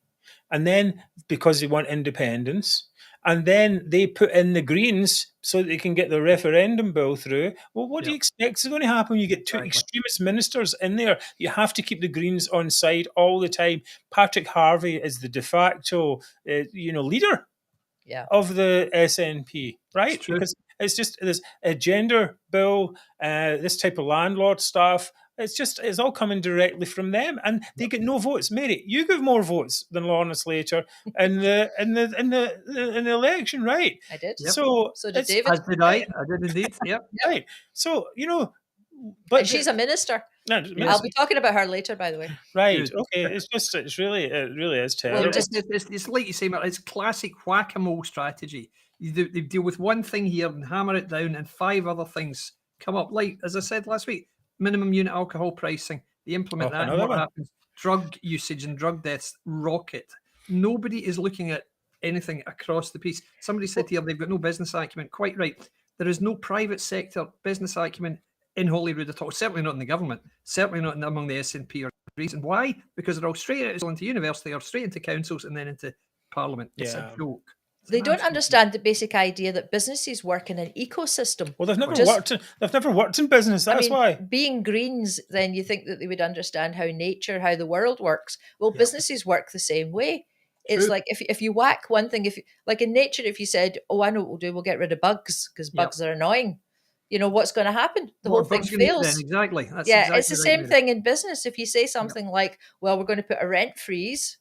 and then because they want independence, and then they put in the Greens so that they can get the referendum bill through. Well, what do you expect is going to happen? You get two extremist ministers in there. You have to keep the Greens on side all the time. Patrick Harvey is the de facto, leader of the SNP, right? Because it's just there's a gender bill, this type of landlord stuff, It's all coming directly from them, and they get no votes. Mary, you give more votes than Lorna Slater in the election, right? I did. Yep. So did it's- David. As did I. I did indeed. Yep. Right. So but And she's a minister. no, I'll be talking about her later, by the way. right. Good. Okay. It really is terrible. Well, It's like you say, Mark, it's classic whack-a-mole strategy. They deal with one thing here and hammer it down, and 5 other things come up. Like, as I said last week, minimum unit alcohol pricing. They implement that, and another what one. happens? Drug usage and drug deaths rocket. Nobody is looking at anything across the piece. Somebody said here they've got no business acumen. Quite right. There is no private sector business acumen in Holyrood at all. Certainly not in the government. Certainly not among the SNP or reason. Why? Because they're all straight out into university or straight into councils and then into Parliament. It's a joke. They don't understand the basic idea that businesses work in an ecosystem. Well, they've never worked in business. That's why. Being Greens, then you think that they would understand how nature, how the world works. Well, businesses work the same way. It's like if you whack one thing, like in nature, if you said, "Oh, I know what we'll do. We'll get rid of bugs because bugs are annoying." You know what's going to happen? The whole thing fails. Exactly. That's exactly it's the same thing in business. If you say something like, "Well, we're going to put a rent freeze,"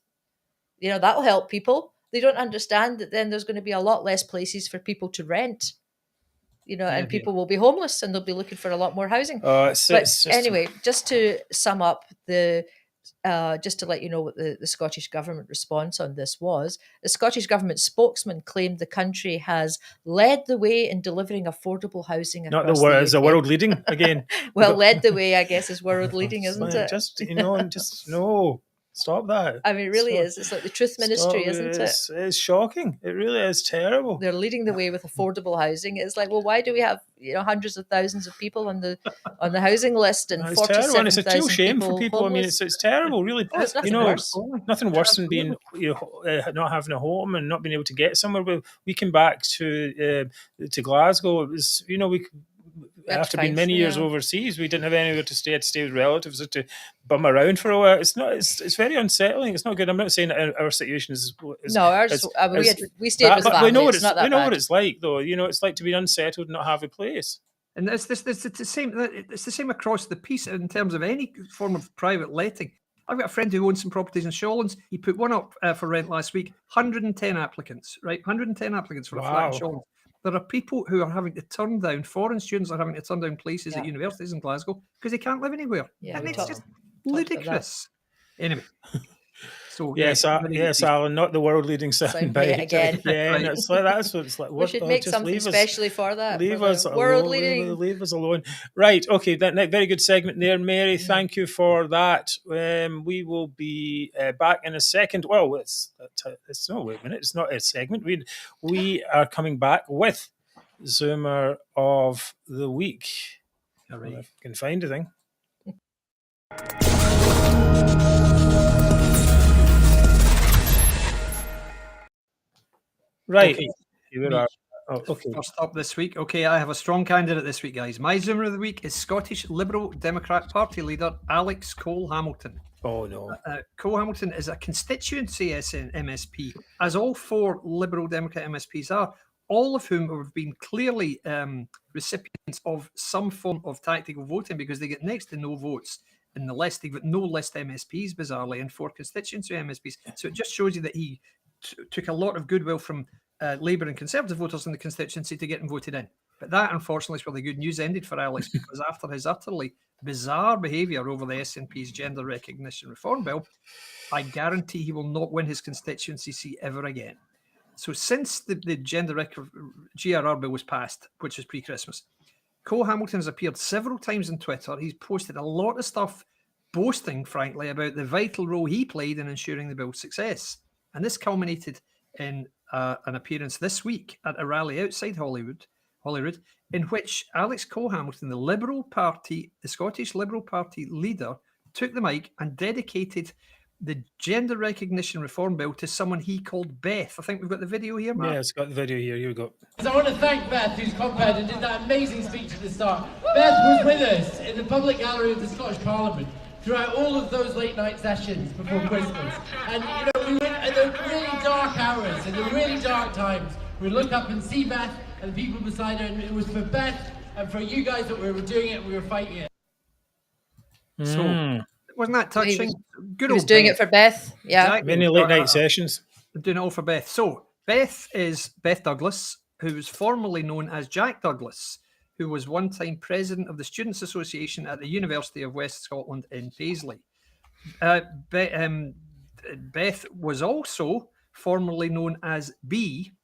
that'll help people. They don't understand that then there's going to be a lot less places for people to rent, and people will be homeless and they'll be looking for a lot more housing. Anyway, just to sum up just to let you know what the Scottish Government response on this was. The Scottish Government spokesman claimed the country has led the way in delivering affordable housing across Not the word as a world leading again. Well, led the way, I guess, is world leading, isn't it? No. Stop that. I mean, it really is. It's like the Truth Ministry, isn't it? It's shocking. It really is terrible. They're leading the way with affordable housing. It's like, well, why do we have hundreds of thousands of people on the housing list and 47,000 and it's a real shame for people. Homeless? I mean, it's terrible, really. It's nothing worse. Nothing worse than being not having a home and not being able to get somewhere. We came back to Glasgow. It was after being many years overseas, we didn't have anywhere to stay. I had to stay with relatives. I had to bum around for a while. It's very unsettling. It's not good. I'm not saying that our situation is no, ours. We stayed with family. We know what it's like, though. It's like to be unsettled and not have a place. And it's the same. It's the same across the piece in terms of any form of private letting. I've got a friend who owns some properties in Shawlands. He put one up for rent last week. 110 applicants, right? 110 applicants for a flat in Shawlands. There are people who are having to turn down, foreign students are having to turn down places at universities in Glasgow because they can't live anywhere. Yeah, and it's just ludicrous. Anyway. So yes, Alan, not the world leading soundbite again. Yeah, and it's like that's what it's like. We should make something specially for that. Leave us world leading. Leave us alone. Right. Okay. That very good segment there, Mary. Thank you for that. We will be back in a second. Well, it's no wait a minute. It's not a segment. We are coming back with Zoomer of the Week. All right. If I can find a thing. Right. Okay. First up this week. Okay, I have a strong candidate this week, guys. My Zoomer of the Week is Scottish Liberal Democrat Party leader Alex Cole-Hamilton. Oh, no. Cole-Hamilton is a constituency MSP, as all 4 Liberal Democrat MSPs are, all of whom have been clearly recipients of some form of tactical voting because they get next to no votes in the list. They've got no list MSPs, bizarrely, and 4 constituency MSPs. So it just shows you that he took a lot of goodwill from Labour and Conservative voters in the constituency to get him voted in. But that, unfortunately, is where the good news ended for Alex, because after his utterly bizarre behaviour over the SNP's gender recognition reform bill, I guarantee he will not win his constituency seat ever again. So since the GRR bill was passed, which was pre-Christmas, Cole-Hamilton has appeared several times on Twitter. He's posted a lot of stuff boasting, frankly, about the vital role he played in ensuring the bill's success. And this culminated in an appearance this week at a rally outside Holyrood, in which Alex Cole-Hamilton, the Scottish Liberal Party leader, took the mic and dedicated the gender recognition reform bill to someone he called Beth. I think we've got the video here, Mark. Yeah, it's got the video here. Here we go. So I want to thank Beth, who's compared and did that amazing speech at the start. Beth was with us in the public gallery of the Scottish Parliament throughout all of those late night sessions before Christmas. And we were in the really dark hours, in the really dark times. We'd look up and see Beth and the people beside her, and it was for Beth and for you guys that we were doing it, we were fighting it. So wasn't that touching? Good He was old doing Beth. it for Beth. Yeah. Exactly. Many late night sessions. Doing it all for Beth. So Beth is Beth Douglas, who was formerly known as Jack Douglas, who was one time president of the Students' Association at the University of West Scotland in Paisley. Beth was also formerly known as B.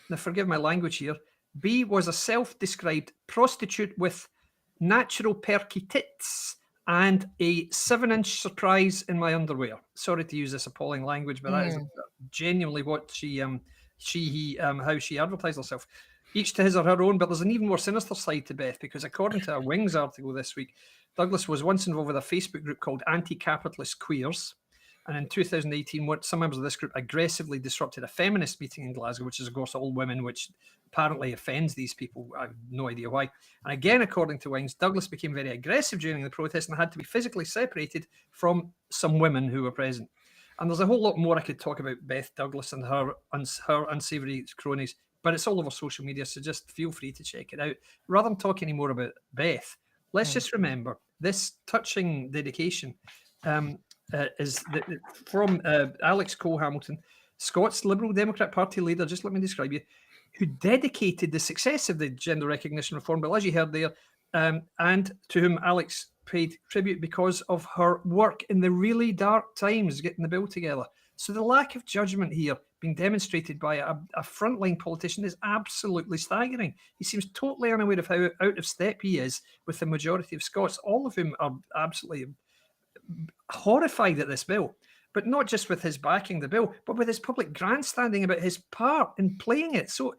Now, forgive my language here. B was a self-described prostitute with natural perky tits and a 7-inch surprise in my underwear. Sorry to use this appalling language, but that is genuinely what how she advertised herself. Each to his or her own, but there's an even more sinister side to Beth, because according to a Wings article this week, Douglas was once involved with a Facebook group called Anti-Capitalist Queers. And in 2018, some members of this group aggressively disrupted a feminist meeting in Glasgow, which is, of course, all women, which apparently offends these people. I have no idea why. And again, according to Wings, Douglas became very aggressive during the protest and had to be physically separated from some women who were present. And there's a whole lot more I could talk about Beth Douglas and her unsavoury cronies, but it's all over social media, so just feel free to check it out. Rather than talk any more about Beth, let's just remember this touching dedication is from Alex Cole-Hamilton, Scots Liberal Democrat Party leader, just let me describe you, who dedicated the success of the Gender Recognition Reform Bill, as you heard there, and to whom Alex paid tribute because of her work in the really dark times getting the bill together. So the lack of judgment here being demonstrated by a frontline politician is absolutely staggering. He seems totally unaware of how out of step he is with the majority of Scots, all of whom are absolutely horrified at this bill, but not just with his backing the bill, but with his public grandstanding about his part in playing it. So,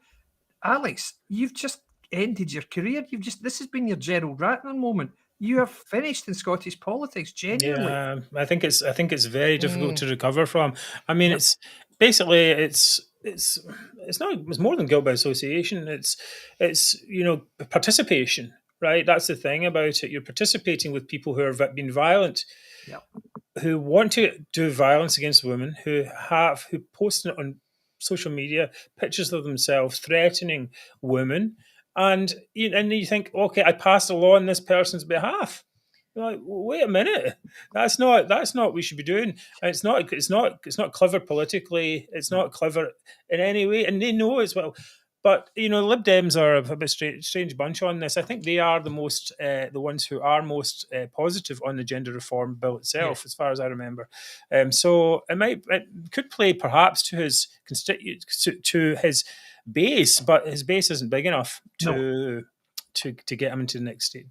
Alex, you've just ended your career. This has been your Gerald Ratner moment. You have finished in Scottish politics, genuinely. Yeah, I think it's very difficult to recover from. I mean, it's basically it's more than guilt by association. It's participation, right? That's the thing about it. You're participating with people who have been violent, who want to do violence against women, who post it on social media, pictures of themselves threatening women, and you think, okay, I passed a law on this person's behalf. You're like, wait a minute, that's not what we should be doing. And it's not clever politically. It's not clever in any way, and they know as well. But Lib Dems are a bit strange bunch on this. I think they are the ones who are most positive on the gender reform bill itself, as far as I remember. So it could play perhaps to his to his base, but his base isn't big enough to get him into the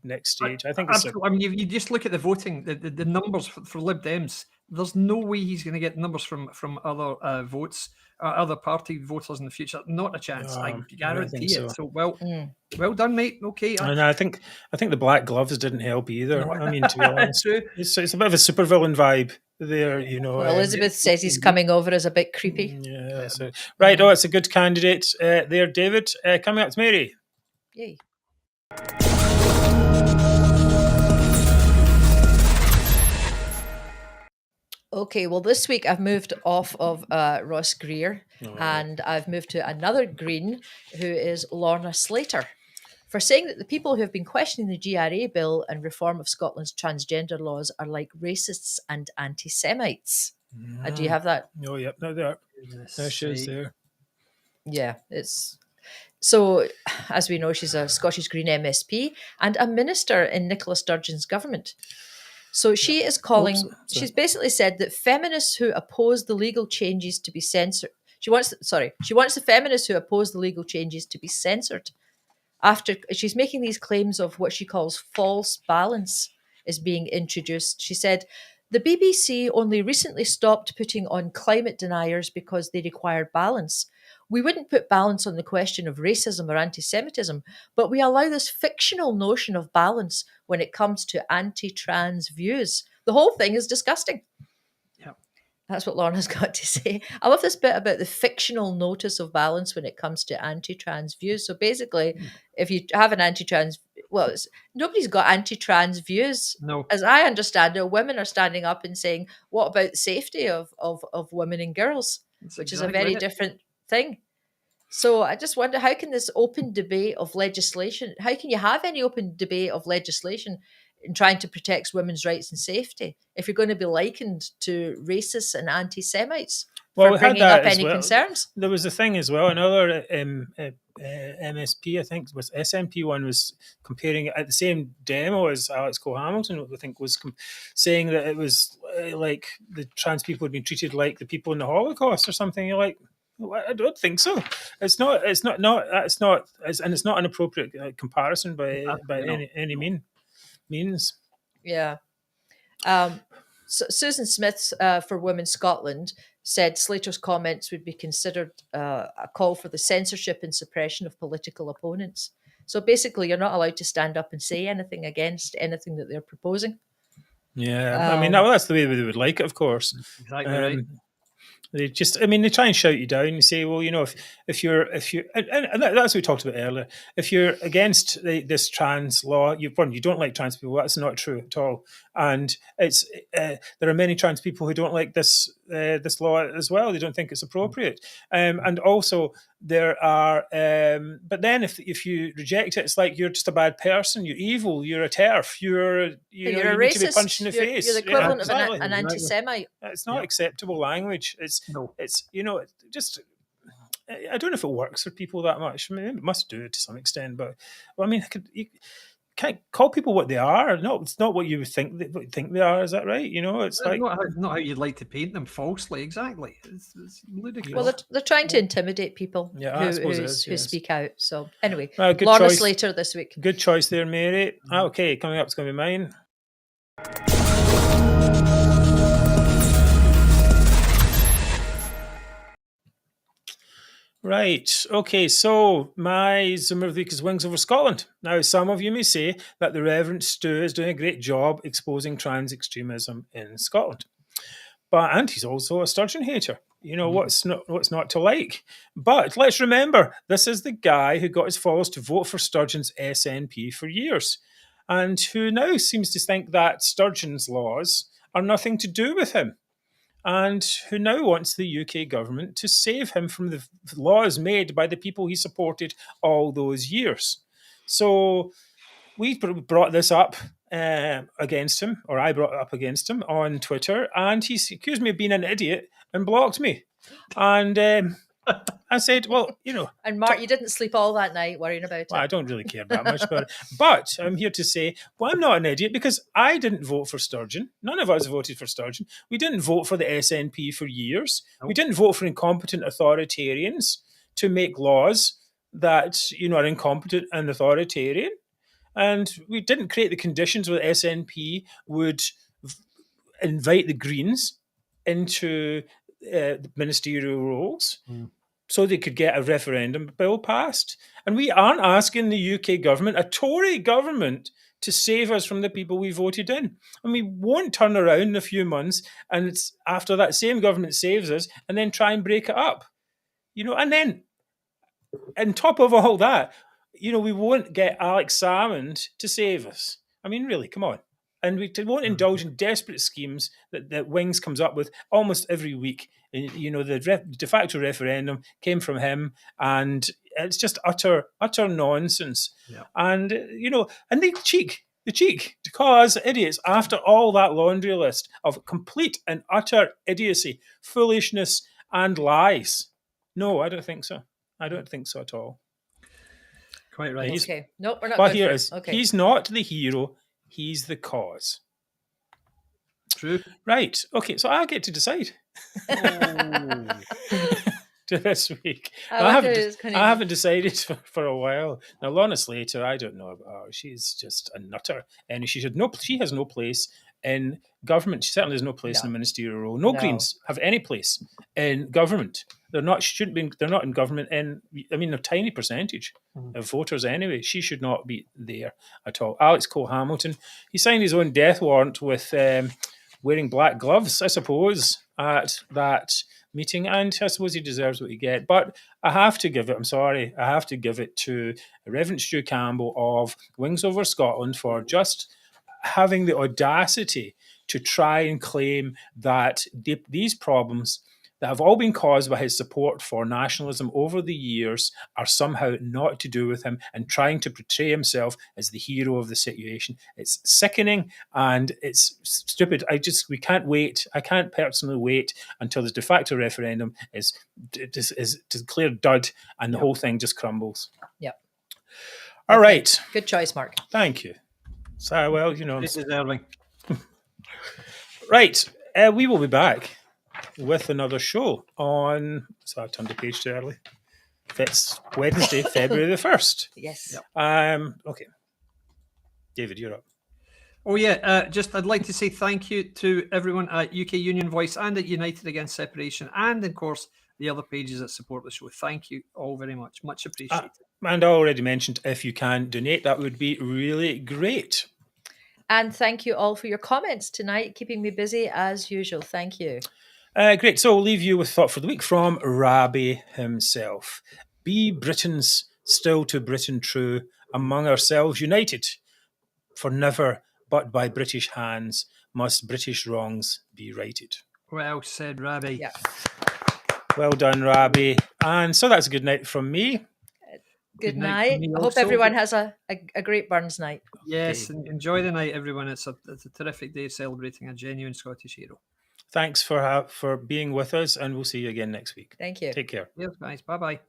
next stage. I think. I mean, you just look at the voting, the numbers for Lib Dems. There's no way he's going to get numbers from other votes. Other party voters in the future, not a chance. I guarantee it. So well done, mate. Okay, and I think the black gloves didn't help either. I mean, to be honest, it's a bit of a supervillain vibe there. Well, Elizabeth says he's coming over as a bit creepy. Yeah. So, right. Oh, it's a good candidate there, David. Coming up to Mary. Yay. Okay, well, this week I've moved off of Ross Greer and I've moved to another Green, who is Lorna Slater, for saying that the people who have been questioning the GRA bill and reform of Scotland's transgender laws are like racists and anti-Semites. Do you have that? Oh, yep, no, they are. There she is there. Yeah, it's... So, as we know, she's a Scottish Green MSP and a minister in Nicola Sturgeon's government. So she is calling, she's basically said that feminists who oppose the legal changes to be censored, she wants the feminists who oppose the legal changes to be censored. After she's making these claims of what she calls false balance is being introduced. She said, the BBC only recently stopped putting on climate deniers because they required balance. We wouldn't put balance on the question of racism or anti-Semitism, but we allow this fictional notion of balance when it comes to anti-trans views. The whole thing is disgusting. Yeah. That's what Lorna's got to say. I love this bit about the fictional notice of balance when it comes to anti-trans views. So basically, if you have an anti-trans, nobody's got anti-trans views. No. As I understand it, women are standing up and saying, what about the safety of women and girls? Which is a very different thing. So I just wonder, how can this open debate of legislation, how can you have any open debate of legislation in trying to protect women's rights and safety, if you're going to be likened to racists and anti-Semites Well, for we had bringing that up as any well. concerns? There was a thing as well. Another MSP, I think, was SNP one, was comparing it at the same demo as Alex Cole-Hamilton, I think, was saying that it was like the trans people had been treated like the people in the Holocaust or something. You're like, well, I don't think so. It's not, and it's not an appropriate comparison by any means. Yeah. So Susan Smith for Women Scotland said Slater's comments would be considered a call for the censorship and suppression of political opponents. So basically, you're not allowed to stand up and say anything against anything that they're proposing. Yeah, I mean, that's the way they would like it, of course. Exactly right. They just, I mean, they try and shout you down and say, well, you know, if you're, and that's what we talked about earlier. If you're against this trans law, you don't like trans people. That's not true at all. And it's there are many trans people who don't like this law as well. They don't think it's appropriate. And also there are, but then if you reject it, it's like you're just a bad person. You're evil. You're a TERF. You're a racist. Need to be punched in the face. You're the equivalent exactly. of an anti-Semite. It's not acceptable language. It's just, I don't know if it works for people that much. I mean, it must do it to some extent, but I mean, you can't call people what they are. No, it's not what you would think they are. Is that right? You know, it's like not how you'd like to paint them falsely. Exactly. It's ludicrous. Well, they're trying to intimidate people who speak out. So anyway, Lorna Slater this week. Good choice there, Mary. Okay, coming up, it's going to be mine. Right. Okay. So my Zoomer of the week is Wings Over Scotland. Now, some of you may say that the Reverend Stu is doing a great job exposing trans extremism in Scotland, and he's also a Sturgeon hater. You know, what's not to like? But let's remember, this is the guy who got his followers to vote for Sturgeon's SNP for years, and who now seems to think that Sturgeon's laws are nothing to do with him, and who now wants the UK government to save him from the laws made by the people he supported all those years. So we brought this up against him, or I brought it up against him on Twitter, and he accused me of being an idiot and blocked me. And I said, well, you know. And Mark, you didn't sleep all that night worrying about it. I don't really care that much about it. But I'm here to say, well, I'm not an idiot because I didn't vote for Sturgeon. None of us voted for Sturgeon. We didn't vote for the SNP for years. Nope. We didn't vote for incompetent authoritarians to make laws that, you know, are incompetent and authoritarian. And we didn't create the conditions where the SNP would invite the Greens into ministerial roles so they could get a referendum bill passed. And we aren't asking the UK government, a Tory government, to save us from the people we voted in. And we won't turn around in a few months and it's after that same government saves us and then try and break it up. You know, and then on top of all that, you know, we won't get Alex Salmond to save us. I mean, really, come on. And we won't indulge in desperate schemes that Wings comes up with almost every week. You know, the de facto referendum came from him, and it's just utter nonsense. Yeah. And, you know, and the cheek to call us idiots after all that laundry list of complete and utter idiocy, foolishness, and lies. No, I don't think so. I don't think so at all. Quite right. Okay. No, we're not. But here it is. Okay. He's not the hero. He's the cause. True. Right. Okay. So I get to decide. This week. I haven't decided for a while. Now, Lorna Slater, I don't know about her. She's just a nutter, and she has no place in government. She certainly has no place in a ministerial role. No Greens have any place in government. They're not in government a tiny percentage of voters anyway. She should not be there at all. Alex Cole-Hamilton, he signed his own death warrant with wearing black gloves, I suppose, at that meeting, and I suppose he deserves what he gets. But I have to give it to Reverend Stu Campbell of Wings Over Scotland for just having the audacity to try and claim that these problems that have all been caused by his support for nationalism over the years are somehow not to do with him and trying to portray himself as the hero of the situation. It's sickening and it's stupid. We can't wait. I can't personally wait until the de facto referendum is declared dud and the whole thing just crumbles. Yep. All right. Good choice, Mark. Thank you. So, well, It's deserving. Right. We will be back with another show on. So I turned the page too early. It's Wednesday, February the 1st. Yes. Okay. David, you're up. Oh, yeah. I'd like to say thank you to everyone at UK Union Voice and at United Against Separation, and, of course, the other pages that support the show. Thank you all very much. Much appreciated. And I already mentioned, if you can donate, that would be really great. And thank you all for your comments tonight, keeping me busy as usual. Thank you. Great. So we'll leave you with thought for the week from Rabbi himself. Be Britons still to Britain true, among ourselves united, for never but by British hands must British wrongs be righted. Well said, Rabbi. Yeah. Well done, Rabbi. And so that's a good night from me. Good night. I hope everyone has a great Burns night. Yes, and enjoy the night, everyone. It's a terrific day celebrating a genuine Scottish hero. Thanks for being with us, and we'll see you again next week. Thank you. Take care. Yes, guys. Bye-bye.